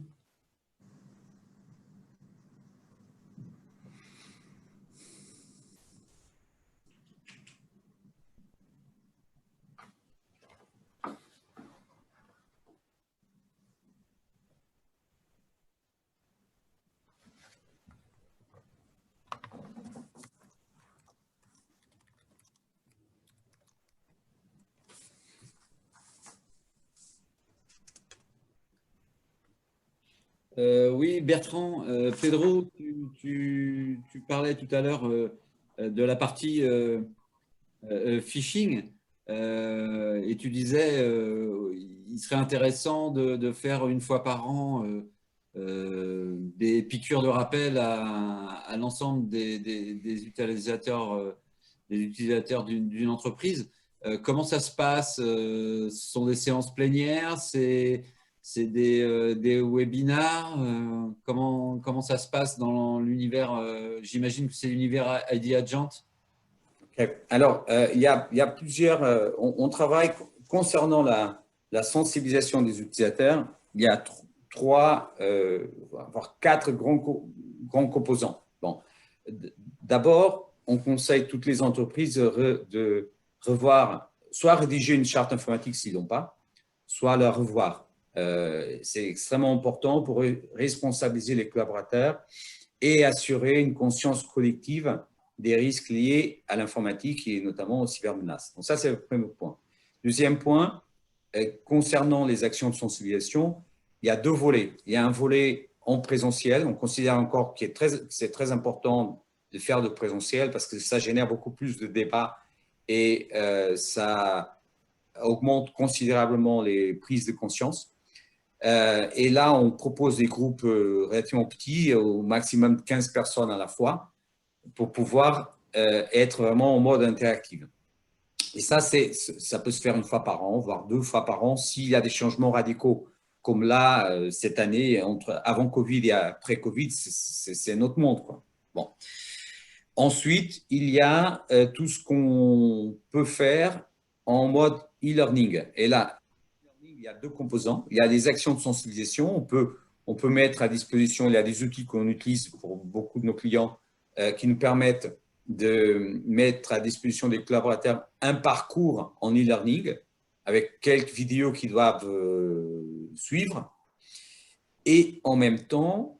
Oui, Bertrand, Pedro, tu parlais tout à l'heure de la partie phishing et tu disais il serait intéressant de faire une fois par an des piqûres de rappel à l'ensemble des utilisateurs d'une entreprise. Comment ça se passe? Ce sont des séances plénières? C'est des webinars? Comment ça se passe dans l'univers? J'imagine que c'est l'univers ID Agent. Ok. Alors, il y a plusieurs. On travaille concernant la sensibilisation des utilisateurs. Il y a trois, voire quatre grands composants. Bon. D'abord, on conseille toutes les entreprises de revoir, soit rédiger une charte informatique s'ils n'ont pas, soit la revoir. C'est extrêmement important pour responsabiliser les collaborateurs et assurer une conscience collective des risques liés à l'informatique et notamment aux cybermenaces. Donc ça, c'est le premier point. Deuxième point, concernant les actions de sensibilisation, il y a deux volets. Il y a un volet en présentiel. On considère encore que c'est très important de faire de présentiel parce que ça génère beaucoup plus de débats et ça augmente considérablement les prises de conscience. Et là, on propose des groupes relativement petits, au maximum 15 personnes à la fois, pour pouvoir être vraiment en mode interactif. Et ça peut se faire une fois par an, voire 2 fois par an, s'il y a des changements radicaux. Comme là, cette année, avant Covid et après Covid, c'est un autre monde, quoi. Bon. Ensuite, il y a tout ce qu'on peut faire en mode e-learning. Et là, il y a deux composants. Il y a des actions de sensibilisation. On peut mettre à disposition, il y a des outils qu'on utilise pour beaucoup de nos clients qui nous permettent de mettre à disposition des collaborateurs un parcours en e-learning avec quelques vidéos qu'ils doivent suivre. Et en même temps,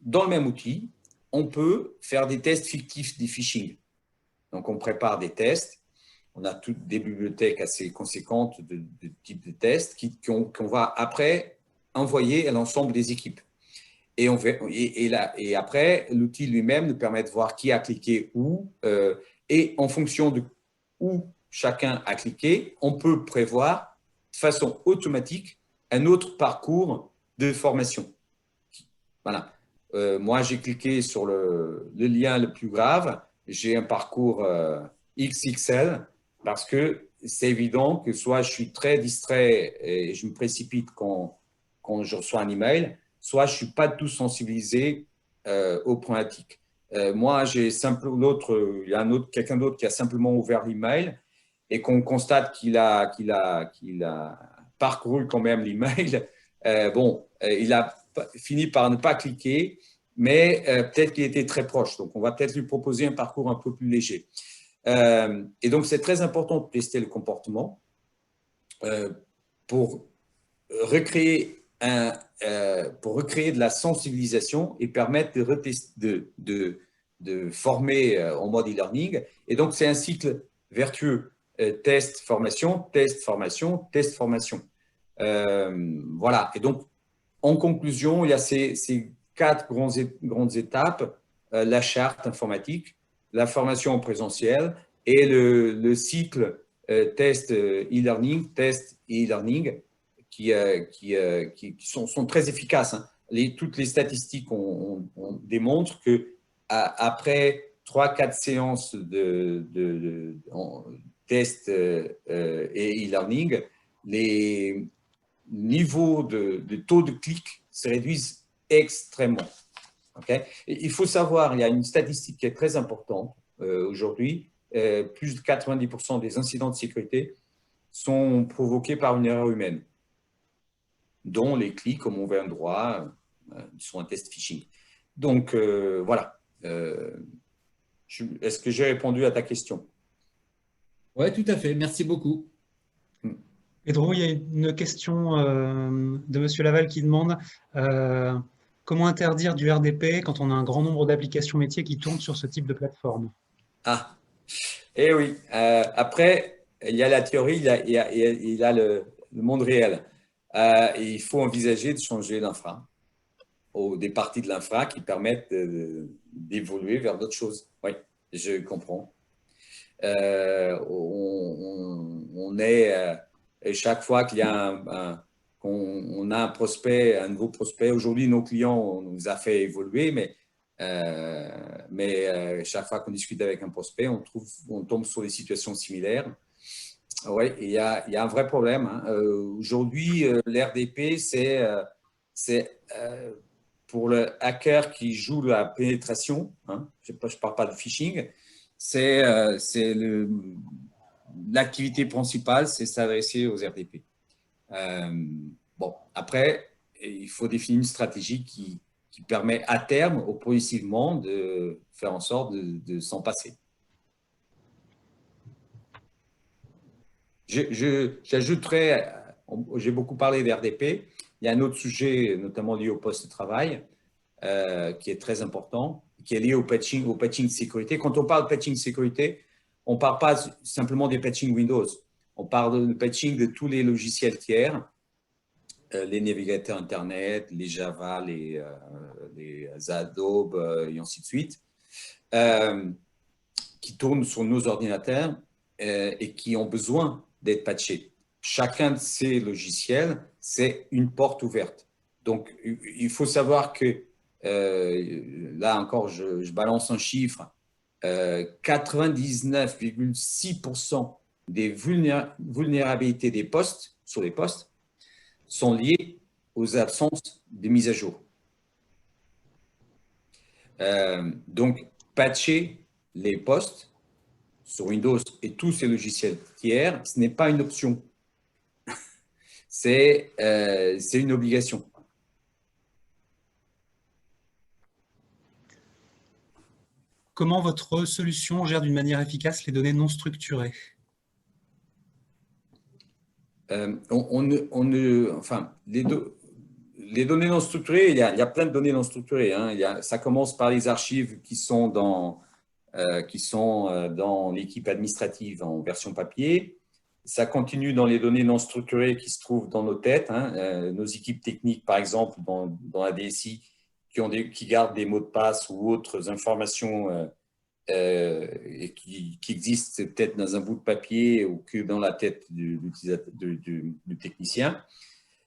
dans le même outil, on peut faire des tests fictifs des phishing. Donc, on prépare des tests. On a toutes des bibliothèques assez conséquentes de types de tests qu'on va après envoyer à l'ensemble des équipes. Et après, l'outil lui-même nous permet de voir qui a cliqué où. Et en fonction de où chacun a cliqué, on peut prévoir de façon automatique un autre parcours de formation. Voilà. Moi, j'ai cliqué sur le lien le plus grave. J'ai un parcours XXL parce que c'est évident que soit je suis très distrait et je me précipite quand je reçois un email, soit je ne suis pas tout sensibilisé aux problématiques. Moi, il y a quelqu'un d'autre qui a simplement ouvert l'email et qu'on constate qu'il a parcouru quand même l'email. Il a fini par ne pas cliquer, mais peut-être qu'il était très proche. Donc, on va peut-être lui proposer un parcours un peu plus léger. Et donc, c'est très important de tester le comportement pour recréer de la sensibilisation et permettre de former en mode e-learning. Et donc, c'est un cycle vertueux. Test, formation, test, formation, test, formation. Voilà. Et donc, en conclusion, il y a ces 4 grandes étapes, la charte informatique, la formation en présentiel et le cycle test e-learning, test et e-learning qui sont très efficaces. Hein. Toutes les statistiques on démontrent qu'après 3-4 séances de test et e-learning, les niveaux de taux de clic se réduisent extrêmement. Okay? Il faut savoir, il y a une statistique qui est très importante aujourd'hui, plus de 90% des incidents de sécurité sont provoqués par une erreur humaine, dont les clics, comme on veut un droit, sont un test phishing. Donc, voilà. Est-ce que j'ai répondu à ta question? Oui, tout à fait. Merci beaucoup. Pedro, il y a une question de Monsieur Laval qui demande comment interdire du RDP quand on a un grand nombre d'applications métiers qui tournent sur ce type de plateforme? Ah, eh oui. Après, il y a la théorie, il y a le monde réel. Et il faut envisager de changer l'infra, ou des parties de l'infra qui permettent d'évoluer vers d'autres choses. Oui, je comprends. On est, et chaque fois qu'il y a qu'on a un prospect, un nouveau prospect, aujourd'hui nos clients on nous a fait évoluer, mais chaque fois qu'on discute avec un prospect, on tombe sur des situations similaires. Oui, il y a un vrai problème. Hein. Aujourd'hui, l'RDP, c'est pour le hacker qui joue la pénétration, hein, je ne parle pas de phishing, l'activité principale, c'est s'adresser aux RDP. Bon, après, il faut définir une stratégie qui permet à terme, au progressivement, de faire en sorte de s'en passer. J'ajouterais, j'ai beaucoup parlé d'RDP, il y a un autre sujet, notamment lié au poste de travail, qui est très important, qui est lié au patching de sécurité. Quand on parle de patching de sécurité, on ne parle pas simplement des patching Windows, on parle de patching de tous les logiciels tiers, les navigateurs Internet, les Java, les Adobe et ainsi de suite, qui tournent sur nos ordinateurs et qui ont besoin d'être patchés. Chacun de ces logiciels, c'est une porte ouverte. Donc, il faut savoir que, là encore, je balance un chiffre, 99,6% des vulnérabilités des postes, sur les postes, sont liées aux absences de mise à jour. Donc, patcher les postes sur Windows et tous ces logiciels tiers, ce n'est pas une option. C'est une obligation. Comment votre solution gère d'une manière efficace les données non structurées? Enfin, les données non structurées, il y a plein de données non structurées. Hein. Ça commence par les archives qui sont dans l'équipe administrative en version papier. Ça continue dans les données non structurées qui se trouvent dans nos têtes. Hein. Nos équipes techniques, par exemple, dans la DSI, qui gardent des mots de passe ou autres informations et qui existent peut-être dans un bout de papier ou que dans la tête du technicien.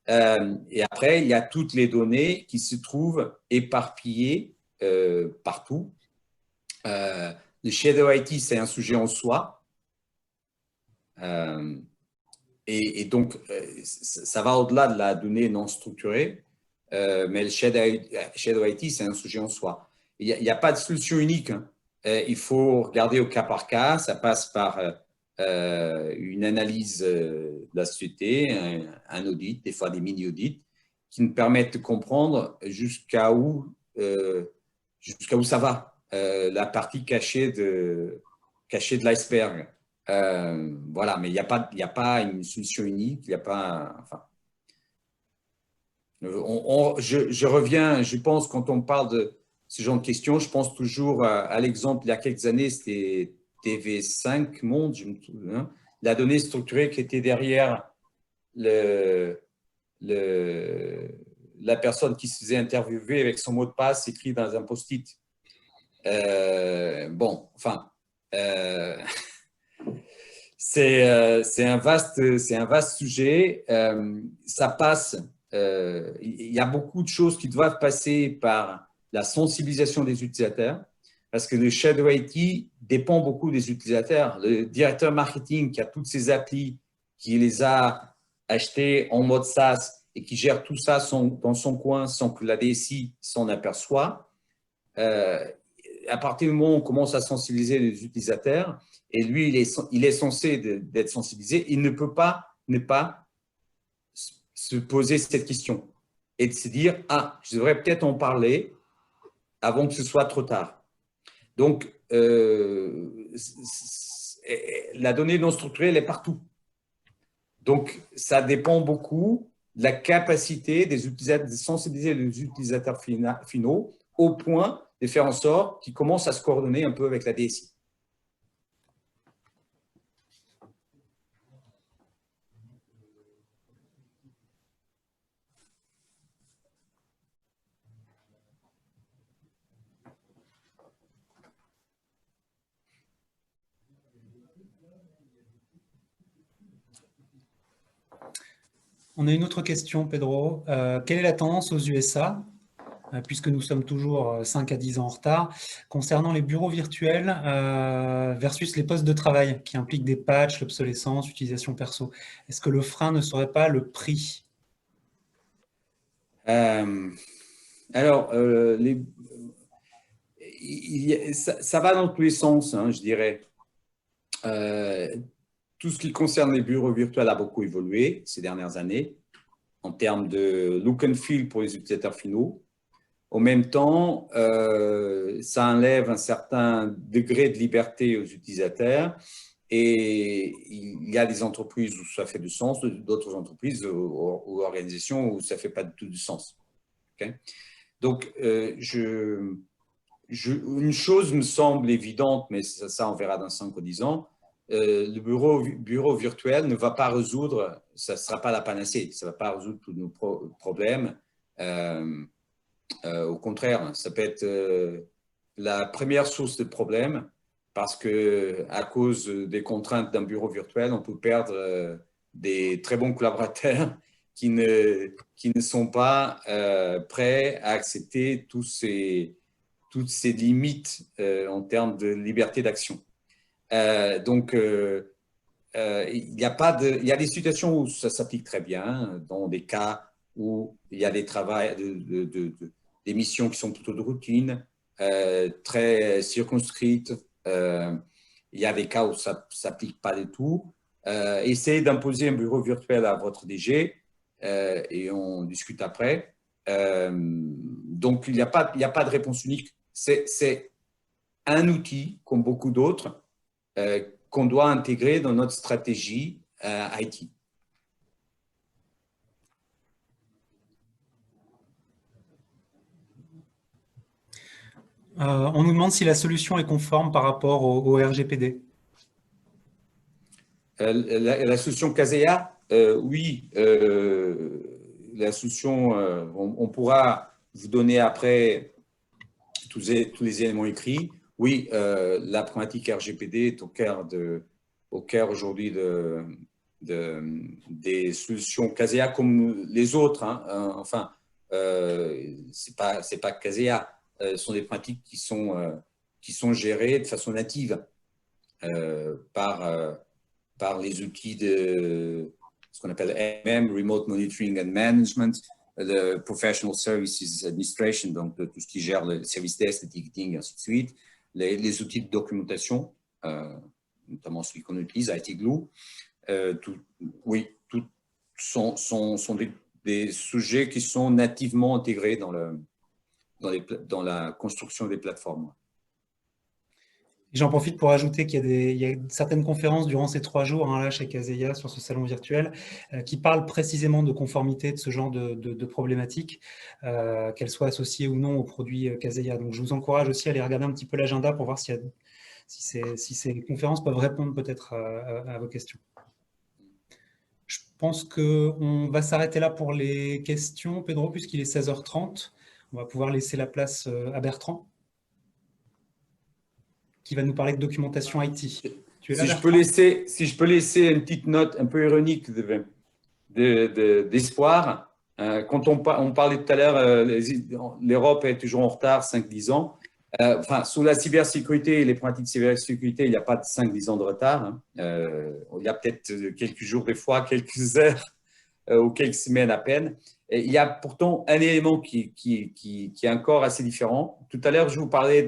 Et après, il y a toutes les données qui se trouvent éparpillées partout. Le Shadow IT, c'est un sujet en soi. Et donc, ça va au-delà de la donnée non structurée. Mais le Shadow IT, c'est un sujet en soi. Il n'y a pas de solution unique. Hein. Il faut regarder au cas par cas. Ça passe par une analyse de la société, un audit, des fois des mini-audits, qui nous permettent de comprendre jusqu'à où ça va, la partie cachée de l'iceberg. Voilà, mais il n'y a pas une solution unique, il n'y a pas… Enfin, je reviens, je pense, quand on parle de ce genre de questions, je pense toujours à l'exemple, il y a quelques années, c'était TV5 Monde, je me souviens, la donnée structurée qui était derrière la personne qui se faisait interviewer avec son mot de passe écrit dans un post-it. Bon, enfin, c'est un vaste sujet. Ça passe. Il y a beaucoup de choses qui doivent passer par la sensibilisation des utilisateurs, parce que le Shadow IT dépend beaucoup des utilisateurs. Le directeur marketing qui a toutes ces applis, qui les a achetées en mode SaaS et qui gère tout ça dans son coin sans que la DSI s'en aperçoive, à partir du moment où on commence à sensibiliser les utilisateurs, et lui, il est censé d'être sensibilisé, il ne peut pas ne pas se poser cette question et de se dire « Ah, je devrais peut-être en parler avant que ce soit trop tard. » Donc, la donnée non structurée, elle est partout. Donc, ça dépend beaucoup de la capacité des utilisateurs de sensibiliser les utilisateurs finaux au point de faire en sorte qu'ils commencent à se coordonner un peu avec la DSI. On a une autre question, Pedro. Quelle est la tendance aux USA, puisque nous sommes toujours 5 à 10 ans en retard, concernant les bureaux virtuels versus les postes de travail qui impliquent des patchs, l'obsolescence, l'utilisation perso? Est-ce que le frein ne serait pas le prix? Alors, il ça va dans tous les sens, hein, je dirais. Tout ce qui concerne les bureaux virtuels a beaucoup évolué ces dernières années en termes de look and feel pour les utilisateurs finaux. En même temps, ça enlève un certain degré de liberté aux utilisateurs et il y a des entreprises où ça fait du sens, d'autres entreprises ou organisations où ça ne fait pas du tout du sens. Okay? Donc, une chose me semble évidente, mais ça on verra dans 5 ou 10 ans, le bureau virtuel ne va pas résoudre, ça ne sera pas la panacée, ça ne va pas résoudre tous nos problèmes. Au contraire, ça peut être la première source de problème parce qu'à cause des contraintes d'un bureau virtuel, on peut perdre des très bons collaborateurs qui ne sont pas prêts à accepter toutes ces limites en termes de liberté d'action. Donc, il y a des situations où ça s'applique très bien, dans des cas où il y a des missions qui sont plutôt de routine, très circonscrites. Il y a des cas où ça ne s'applique pas du tout. Essayez d'imposer un bureau virtuel à votre DG et on discute après. Donc, il n'y a pas de réponse unique. C'est un outil, comme beaucoup d'autres, qu'on doit intégrer dans notre stratégie IT. On nous demande si la solution est conforme par rapport au RGPD. La solution Kaseya, oui. La solution, on pourra vous donner après tous les éléments écrits. Oui, la problématique RGPD est au cœur aujourd'hui des solutions Kaseya comme les autres. Hein. Enfin, c'est pas Kaseya. Ce sont des pratiques qui sont gérées de façon native par les outils de ce qu'on appelle MM, Remote Monitoring and Management, le Professional Services Administration, donc tout ce qui gère le service desk, le ticketing, et ainsi de suite, les outils de documentation, notamment celui qu'on utilise, IT Glue. Oui, tout sont des sujets qui sont nativement intégrés dans la construction des plateformes. J'en profite pour ajouter qu'il y a certaines conférences durant ces 3 jours là, chez Kaseya sur ce salon virtuel qui parlent précisément de conformité de ce genre de problématiques, qu'elles soient associées ou non aux produits Kaseya. Donc, je vous encourage aussi à aller regarder un petit peu l'agenda pour voir si ces conférences peuvent répondre peut-être à vos questions. Je pense qu'on va s'arrêter là pour les questions, Pedro, puisqu'il est 16h30. On va pouvoir laisser la place à Bertrand, qui va nous parler de documentation IT. Tu es là, si je peux laisser une petite note un peu ironique d'espoir, quand on parlait tout à l'heure, l'Europe est toujours en retard, 5-10 ans. Enfin, sous la cybersécurité et les pratiques de cybersécurité, il n'y a pas de 5-10 ans de retard. Hein. Il y a peut-être quelques jours, des fois, quelques heures ou quelques semaines à peine. Et il y a pourtant un élément qui est encore assez différent. Tout à l'heure, je vous parlais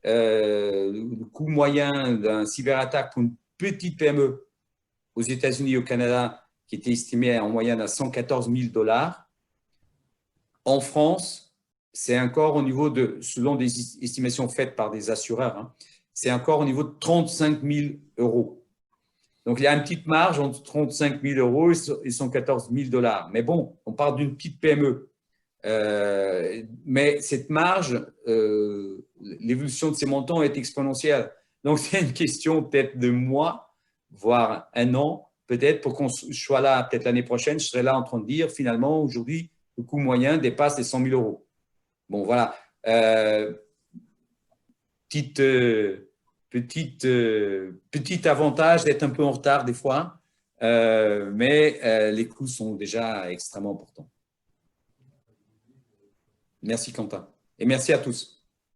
le coût moyen d'un cyberattaque pour une petite PME aux États-Unis et au Canada qui était estimé en moyenne à 114 000 $. En France, c'est encore au niveau selon des estimations faites par des assureurs, hein, c'est encore au niveau de 35 000 €. Donc, il y a une petite marge entre 35 000 € et 114 000 $. Mais bon, on parle d'une petite PME. Mais cette marge, l'évolution de ces montants est exponentielle. Donc, c'est une question peut-être de mois, voire un an, peut-être pour qu'on soit là, peut-être l'année prochaine, je serai là en train de dire, finalement, aujourd'hui, le coût moyen dépasse les 100 000 €. Bon, voilà. Petit avantage d'être un peu en retard des fois, mais les coûts sont déjà extrêmement importants. Merci Quentin et merci à tous.